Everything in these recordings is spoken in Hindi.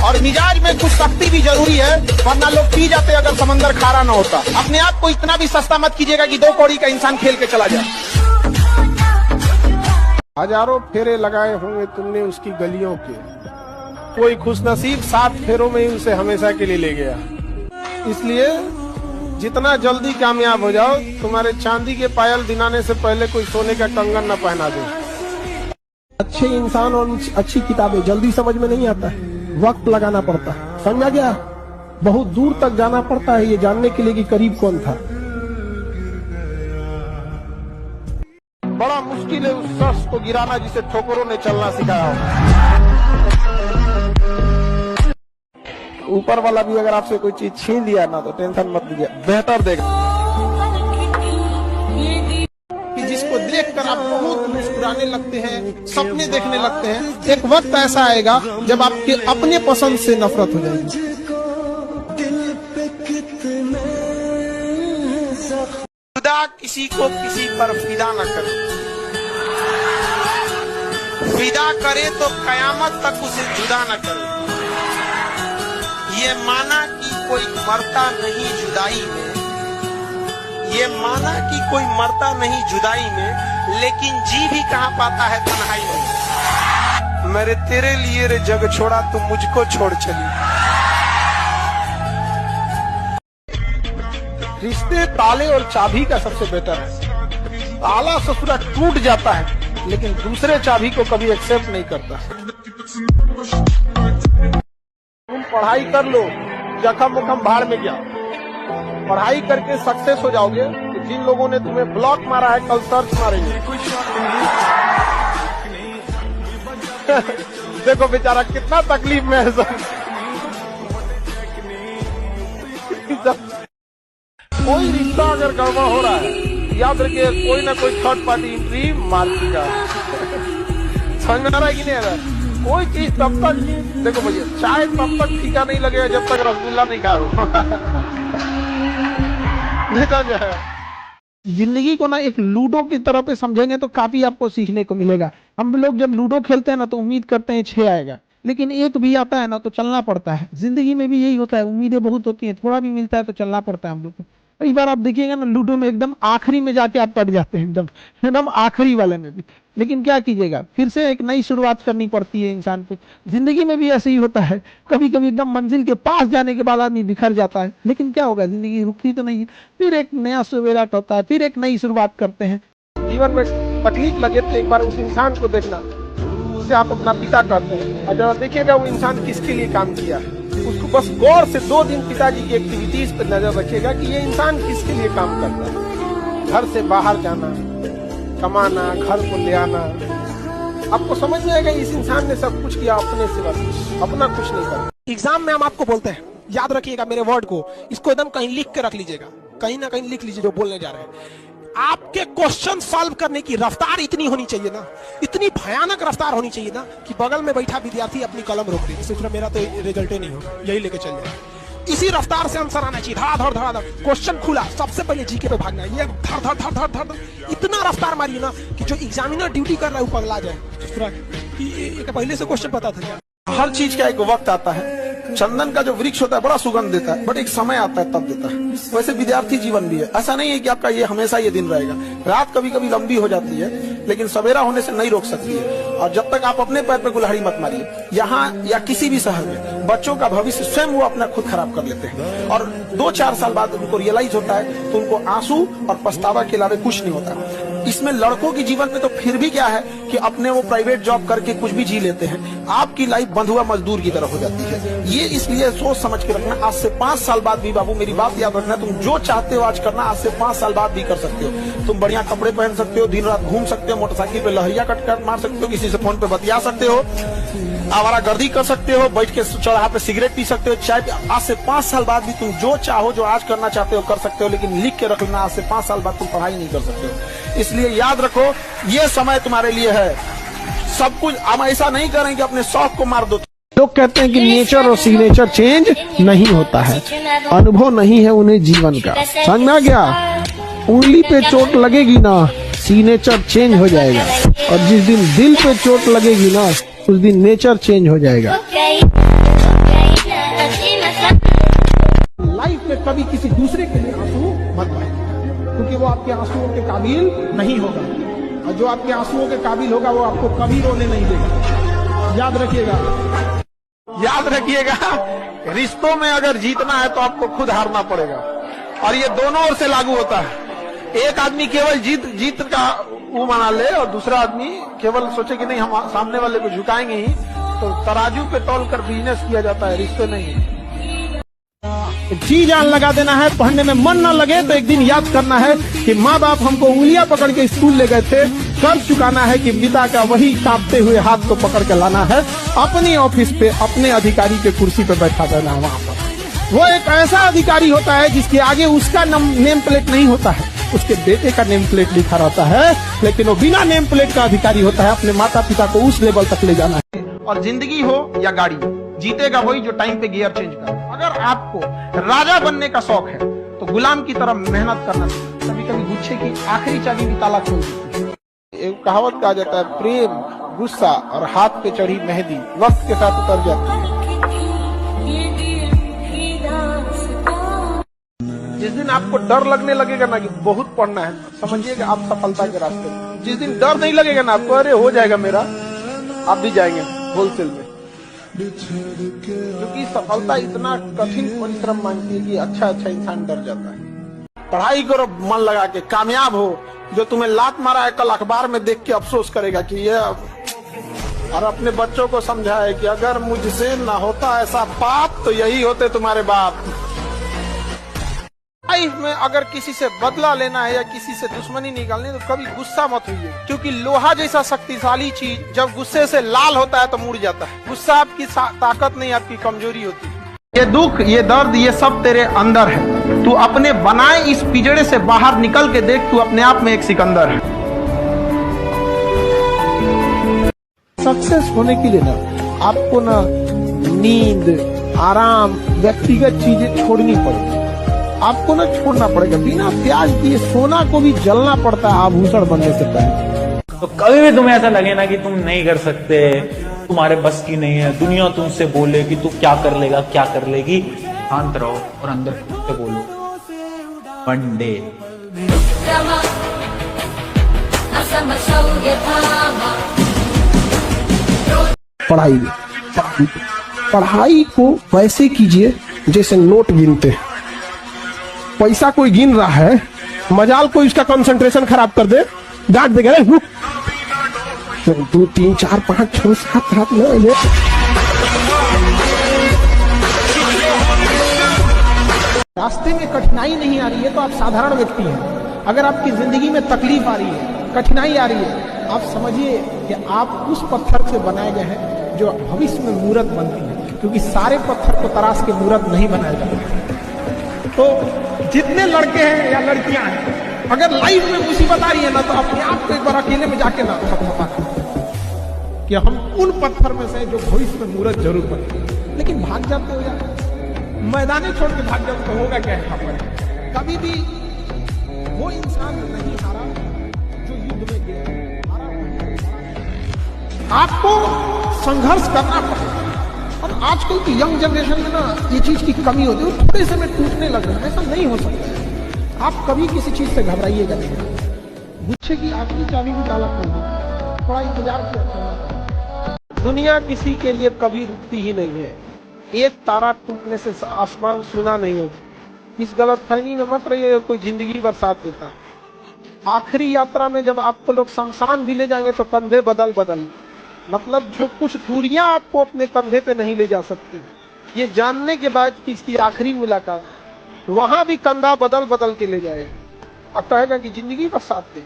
और मिजाज में कुछ सख्ती भी जरूरी है, वरना लोग पी जाते अगर समंदर खारा ना होता। अपने आप को इतना भी सस्ता मत कीजिएगा कि 2 कौड़ी का इंसान खेल के चला जाए। हजारों फेरे लगाए होंगे तुमने उसकी गलियों के, कोई खुशनसीब 7 फेरों में ही उसे हमेशा के लिए ले गया। इसलिए जितना जल्दी कामयाब हो जाओ, तुम्हारे चांदी के पायल दिलाने से पहले कोई सोने का कंगन न पहना दे। अच्छे इंसान और अच्छी किताबें जल्दी समझ में नहीं आता है, वक्त लगाना पड़ता है, समझा गया? बहुत दूर तक जाना पड़ता है ये जानने के लिए कि करीब कौन था। बड़ा मुश्किल है उस शख्स को गिराना जिसे ठोकरों ने चलना सिखाया हो। ऊपर वाला भी अगर आपसे कोई चीज छीन लिया ना तो टेंशन मत लीजिए, बेहतर देगा। कि जिसको देखकर आप बहुत मुस्कुराने लगते हैं, सपने देखने लगते हैं, एक वक्त ऐसा आएगा जब आपके अपने पसंद से नफरत हो जाएगी। खुदा किसी को किसी पर फिदा न करे, फिदा करे तो कयामत तक उसे जुदा न करे। ये माना कि कोई मरता नहीं जुदाई में, ये माना कि कोई मरता नहीं जुदाई में, लेकिन जी भी कहाँ पाता है तन्हाई में। मेरे तेरे लिए रे जग छोड़ा तू मुझको छोड़ चली। रिश्ते ताले और चाबी का सबसे बेटर है। ताला ससुरा टूट जाता है लेकिन दूसरे चाबी को कभी एक्सेप्ट नहीं करता। तुम पढ़ाई कर लो, जखम वखम भाड़ में गया, पढ़ाई करके सक्सेस हो जाओगे। तो जिन लोगों ने तुम्हें ब्लॉक मारा है कल सर्च मारेंगे। देखो बेचारा कितना तकलीफ में है सब। कोई रिश्ता अगर गड़बड़ हो रहा है, याद रखिए कोई ना कोई थर्ड पार्टी एंट्री मार देगा। समझ में आ रहा है कि नहीं आ रहा है? कोई चीज तब तक, देखो भैया, चाय तब तक फीका नहीं लगेगा जब तक रसगुल्ला नहीं खा लो। देखा जाए जिंदगी को ना एक लूडो की तरह पे समझेंगे तो काफी आपको सीखने को मिलेगा। हम लोग जब लूडो खेलते हैं ना तो उम्मीद करते हैं 6 आएगा, लेकिन 1 भी आता है ना तो चलना पड़ता है। जिंदगी में भी यही होता है, उम्मीदें बहुत होती हैं, थोड़ा भी मिलता है तो चलना पड़ता है हम लोग को। कई बार आप देखिएगा ना लूडो में एकदम आखिरी में जाके आप पड़ जाते हैं, एकदम आखिरी वाले में भी। लेकिन क्या कीजिएगा, फिर से एक नई शुरुआत करनी पड़ती है इंसान को। जिंदगी में भी ऐसे ही होता है, कभी कभी एकदम मंजिल के पास जाने के बाद आदमी बिखर जाता है, लेकिन क्या होगा, जिंदगी रुकती तो नहीं, फिर एक नया सवेरा होता है, फिर एक नई शुरुआत करते हैं। जीवन में तकलीफ लगे तो एक बार उस इंसान को देखना जिसे आप अपना पिता कहते हैं, और जब देखिएगा वो इंसान किसके लिए काम किया है, उसको बस गौर से 2 दिन पिताजी की एक्टिविटीज पर नजर रखिएगा कि ये इंसान किसके लिए काम करता है। घर से बाहर जाना, कमाना, घर को ले आना, आपको समझ में आएगा इस इंसान ने सब कुछ किया अपने सिवा, अपना कुछ नहीं करता। एग्जाम में हम आपको बोलते हैं, याद रखिएगा मेरे वर्ड को, इसको एकदम कहीं लिख के रख लीजिएगा, कहीं ना कहीं लिख लीजिए जो बोलने जा रहे हैं। आपके क्वेश्चन सॉल्व करने की रफ्तार इतनी होनी चाहिए ना, इतनी भयानक रफ्तार होनी चाहिए ना कि बगल में बैठा विद्यार्थी अपनी कलम रोक दे, सोच रहा मेरा तो रिजल्ट ही नहीं होगा, यही लेके चल जाए। इसी रफ्तार से आंसर आना चाहिए, धड़ क्वेश्चन खुला, सबसे पहले जीके पे भागना, ये धड़ इतना रफ्तार मारिए ना कि जो एग्जामिनर ड्यूटी कर रहा है वो पगला जाए। पहले से क्वेश्चन पता था क्या? हर चीज का एक वक्त आता है। चंदन का जो वृक्ष होता है बड़ा सुगंध देता है, बट एक समय आता है तब देता है। वैसे विद्यार्थी जीवन भी है, ऐसा नहीं है कि आपका ये हमेशा ये दिन रहेगा। रात कभी कभी लंबी हो जाती है, लेकिन सवेरा होने से नहीं रोक सकती है। और जब तक आप अपने पैर पे कुल्हाड़ी मत मारिए, यहाँ या किसी भी शहर में बच्चों का भविष्य स्वयं वो अपना खुद खराब कर लेते हैं, और 2-4 साल बाद उनको रियलाइज होता है तो उनको आंसू और पछतावा के अलावा कुछ नहीं होता। इसमें लड़कों के जीवन में तो फिर भी क्या है कि अपने वो प्राइवेट जॉब करके कुछ भी जी लेते हैं, आपकी लाइफ बंधुआ मजदूर की तरह हो जाती है। ये इसलिए सोच समझ के रखना, आज से 5 साल बाद भी, बाबू मेरी बात याद रखना, तुम जो चाहते हो आज करना, आज से 5 साल बाद भी कर सकते हो। तुम बढ़िया कपड़े पहन सकते हो, दिन रात घूम सकते हो, मोटरसाइकिल पे लहरिया कट मार सकते हो, किसी से फोन पे बतिया सकते हो, आवारागर्दी कर सकते हो, बैठ के चौराहा पे सिगरेट पी सकते हो, चाय पी। आज से 5 साल बाद भी तुम जो चाहो, जो आज करना चाहते हो कर सकते हो, लेकिन लिख के रख लेना, आज से 5 साल बाद तुम पढ़ाई नहीं कर सकते हो। इसलिए याद रखो ये समय तुम्हारे लिए है। सब कुछ हम ऐसा नहीं करेंगे अपने शौक को मार दो। लोग कहते हैं कि नेचर और सिग्नेचर चेंज नहीं होता है, अनुभव नहीं है उन्हें जीवन का। समझ में आ गया? उंगली पे चोट लगेगी ना, सिग्नेचर चेंज हो जाएगा, और जिस दिन दिल पे चोट लगेगी ना, उस दिन नेचर चेंज हो जाएगा। लाइफ में कभी किसी दूसरे के लिए आंसू मत बहाइए, क्योंकि वो आपके आंसुओं के काबिल नहीं होगा, और जो आपके आंसुओं के काबिल होगा वो आपको कभी रोने नहीं देगा। याद रखिएगा, याद रखिएगा, रिश्तों में अगर जीतना है तो आपको खुद हारना पड़ेगा, और ये दोनों ओर से लागू होता है। एक आदमी केवल जीत का वो मना ले, और दूसरा आदमी केवल सोचे कि नहीं हम सामने वाले को झुकाएंगे ही, तो तराजू पे तौल कर बिजनेस किया जाता है, रिश्ते नहीं। जी जान लगा देना है, पढ़ने में मन न लगे तो एक दिन याद करना है कि माँ बाप हमको उंगलियां पकड़ के स्कूल ले गए थे, कर्ज चुकाना है कि पिता का वही कांपते हुए हाथ को पकड़ के लाना है, अपनी ऑफिस पे अपने अधिकारी के कुर्सी पे बैठा देना है। वहाँ पर वो एक ऐसा अधिकारी होता है जिसके आगे उसका नेम प्लेट नहीं होता है, उसके बेटे का नेम प्लेट लिखा रहता है, लेकिन वो बिना नेम प्लेट का अधिकारी होता है। अपने माता पिता को उस लेवल तक ले जाना है। और जिंदगी हो या गाड़ी, जीतेगा वही जो टाइम पे गियर चेंज करे। अगर आपको राजा बनने का शौक है तो गुलाम की तरह मेहनत करना चाहिए। कभी कभी गुच्छे की आखिरी चाबी भी ताला खोल देती है। एक कहावत कहा जाता है, प्रेम, गुस्सा और हाथ पे चढ़ी मेहंदी वक्त के साथ उतर जाती है। जिस दिन आपको डर लगने लगेगा ना कि बहुत पढ़ना है, समझिएगा आप सफलता के रास्ते में। जिस दिन डर नहीं लगेगा ना आपको, अरे हो जाएगा मेरा, आप भी जाएंगे होलसेल में। क्योंकि सफलता इतना कठिन परिश्रम मांगती है कि अच्छा इंसान डर जाता है। पढ़ाई करो मन लगा के, कामयाब हो। जो तुम्हें लात मारा है कल अखबार में देख के अफसोस करेगा कि ये, और अपने बच्चों को समझाए कि अगर मुझसे ना होता ऐसा पाप तो यही होते तुम्हारे बाप। लाइफ में अगर किसी से बदला लेना है या किसी से दुश्मनी निकालनी है तो कभी गुस्सा मत होइए, क्योंकि लोहा जैसा शक्तिशाली चीज जब गुस्से से लाल होता है तो मुड़ जाता है। गुस्सा आपकी ताकत नहीं, आपकी कमजोरी होती है। ये दुख, ये दर्द, ये सब तेरे अंदर है। तू अपने बनाए इस पिंजड़े से बाहर निकल के देख, तू अपने आप में एक सिकंदर है। सक्सेस होने के लिए ना आपको ना नींद, आराम, व्यक्तिगत चीजें छोड़नी पड़ेगी। आपको ना छोड़ना पड़ेगा। बिना प्याज दिए सोना को भी जलना पड़ता है आभूषण बनने से पहले। तो कभी भी तुम्हें ऐसा लगे ना कि तुम नहीं कर सकते, तुम्हारे बस की नहीं है, दुनिया तुमसे बोले कि तू क्या कर लेगा, क्या कर लेगी, शांत रहो और अंदर खुद से बोलो, वन डे। पढ़ाई को वैसे कीजिए जैसे नोट गिनते हैं। पैसा कोई गिन रहा है, मजाल कोई उसका कंसंट्रेशन खराब कर दे, डांट देगा, 2 3 4 5 6 7 8 9। रास्ते में कठिनाई नहीं आ रही है तो आप साधारण व्यक्ति हैं। अगर आपकी जिंदगी में तकलीफ आ रही है, कठिनाई आ रही है, आप समझिए कि आप उस पत्थर से बनाए गए हैं जो भविष्य में मूर्त बनती है, क्योंकि सारे पत्थर को तराश के मूर्त नहीं बनाया जाता। तो जितने लड़के हैं या लड़कियां हैं, अगर लाइफ में मुसीबत आ रही है ना तो अपने आप को एक बार अकेले में जाके ना कि हम उन पत्थर में से जो भविष्य में मूर्त जरूर बने। लेकिन भाग जाते हो यार, मैदाने छोड़ के भाग जाते तो होगा क्या यहाँ पर? कभी भी वो इंसान नहीं हारा जो युद्ध में गया। आपको संघर्ष करना पड़ेगा। और आजकल की यंग जनरेशन में ना ये चीज की कमी होती है, थोड़े से में टूटने लग रहा है। ऐसा नहीं हो सकता। आप कभी किसी चीज से घबराइएगा नहीं। गुच्छे की आखिरी चाबी भी ताला खोल दो, थोड़ा इंतजार किया। दुनिया किसी के लिए कभी रुकती ही नहीं है। एक तारा टूटने से आसमान सुना नहीं होगा। इस गलतफहमी में मत रहिए कोई जिंदगी भर साथ देता। आखिरी यात्रा में जब आपको लोग शमशान भी ले जाएंगे तो कंधे बदल मतलब जो कुछ दूरियां आपको अपने कंधे पे नहीं ले जा सकती, ये जानने के बाद कि इसकी आखिरी मुलाकात, वहां भी कंधा बदल के ले जाएगा और कहेगा कि जिंदगी का साथ दे।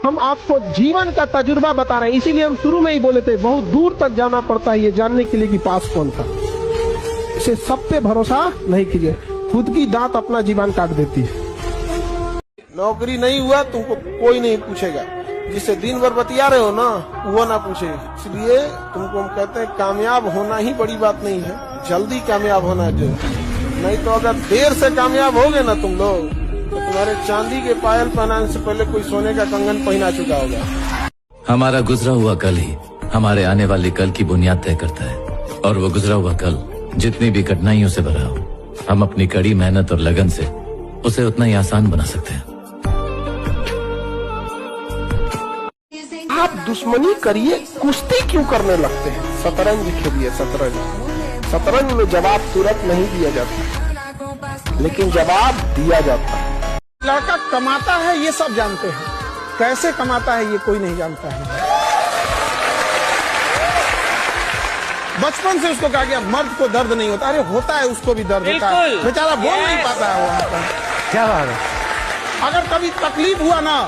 हम आपको जीवन का तजुर्बा बता रहे हैं, इसीलिए हम शुरू में ही बोले थे बहुत दूर तक जाना पड़ता है ये जानने के लिए कि पास कौन था। इसे सब पे भरोसा नहीं कीजिए, खुद की दांत अपना जीवन काट देती है। नौकरी नहीं हुआ तुमको कोई नहीं पूछेगा, जिससे दिन भर बतिया रहे हो ना वो ना पूछे। इसलिए तुमको हम कहते हैं कामयाब होना ही बड़ी बात नहीं है, जल्दी कामयाब होना चाहिए। नहीं तो अगर देर से कामयाब हो गए ना तुम लोग तो तुम्हारे चांदी के पायल पहनाने से पहले कोई सोने का कंगन पहना चुका होगा। हमारा गुजरा हुआ कल ही हमारे आने वाले कल की बुनियाद तय करता है, और वो गुजरा हुआ कल जितनी भी कठिनाइयों से भरा हो, हम अपनी कड़ी मेहनत और लगन से उसे उतना ही आसान बना सकते हैं। आप दुश्मनी करिए, कुश्ती क्यों करने लगते हैं? शतरंज खेलिए, शतरंज। शतरंज में जवाब तुरंत नहीं दिया जाता, लेकिन जवाब दिया जाता है। लड़का कमाता है ये सब जानते हैं, कैसे कमाता है ये कोई नहीं जानता है। बचपन से उसको कहा गया मर्द को दर्द नहीं होता, अरे होता है, उसको भी दर्द होता है, बेचारा बोल नहीं पाता है वहां पर। क्या बात है? अगर कभी तकलीफ हुआ ना,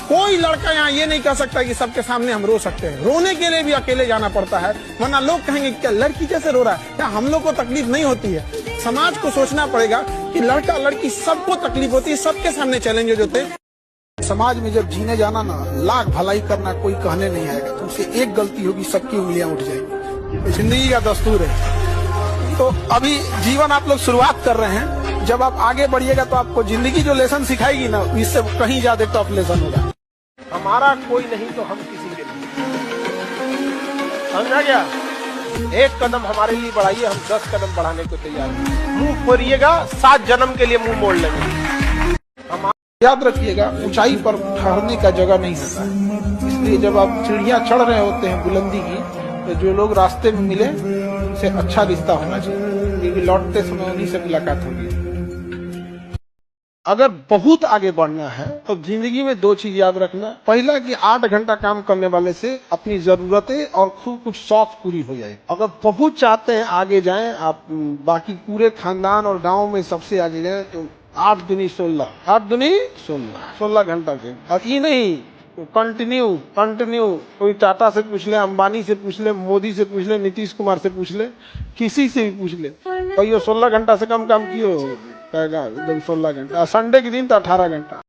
कोई लड़का यहाँ ये नहीं कह सकता कि सबके सामने हम रो सकते हैं। रोने के लिए भी अकेले जाना पड़ता है, वरना लोग कहेंगे क्या लड़की कैसे रो रहा है, क्या हम लोग को तकलीफ नहीं होती है? समाज को सोचना पड़ेगा कि लड़का लड़की सबको तकलीफ होती है, सबके सामने चैलेंजेस होते हैं। समाज में जब जीने जाना ना, लाख भलाई करना कोई कहने नहीं आएगा, तुमसे एक गलती होगी सबकी उंगलियां उठ जाएगी, जिंदगी का दस्तूर है। तो अभी जीवन आप लोग शुरुआत कर रहे हैं, जब आप आगे बढ़िएगा तो आपको जिंदगी जो लेसन सिखाएगी ना, इससे कहीं ज्यादा टफ लेसन होगा। हमारा कोई नहीं तो हम किसी के नहीं, समझा गया? एक कदम हमारे लिए बढ़ाइए, हम 10 कदम बढ़ाने को तैयार हैं। मुंह मोड़िएगा, 7 जन्म के लिए मुंह मोड़ लेंगे। हम याद रखिएगा, ऊंचाई पर ठहरने का जगह नहीं होता है, इसलिए जब आप सीढ़ियां चढ़ रहे होते हैं बुलंदी की, तो जो लोग रास्ते में मिले उनसे अच्छा रिश्ता होना चाहिए, क्योंकि लौटते समय उन्हीं से मुलाकात होगी। अगर बहुत आगे बढ़ना है तो जिंदगी में 2 चीज याद रखना। पहला कि 8 घंटा काम करने वाले से अपनी जरूरतें और खूब कुछ शौक पूरी हो जाए। अगर बहुत चाहते हैं आगे जाएं आप, बाकी पूरे खानदान और गांव में सबसे आगे जाए, तो 8 दूनी 16, 8 दूनी 16 घंटा से। और ये नहीं, कंटिन्यू कोई टाटा से पूछ ले, अंबानी से पूछ ले, मोदी से पूछ ले, नीतीश कुमार से पूछ ले, किसी से भी पूछ ले, तो ये 16 घंटा से कम काम किए हो, 16 घंटा। संडे के दिन तो 18 घंटा।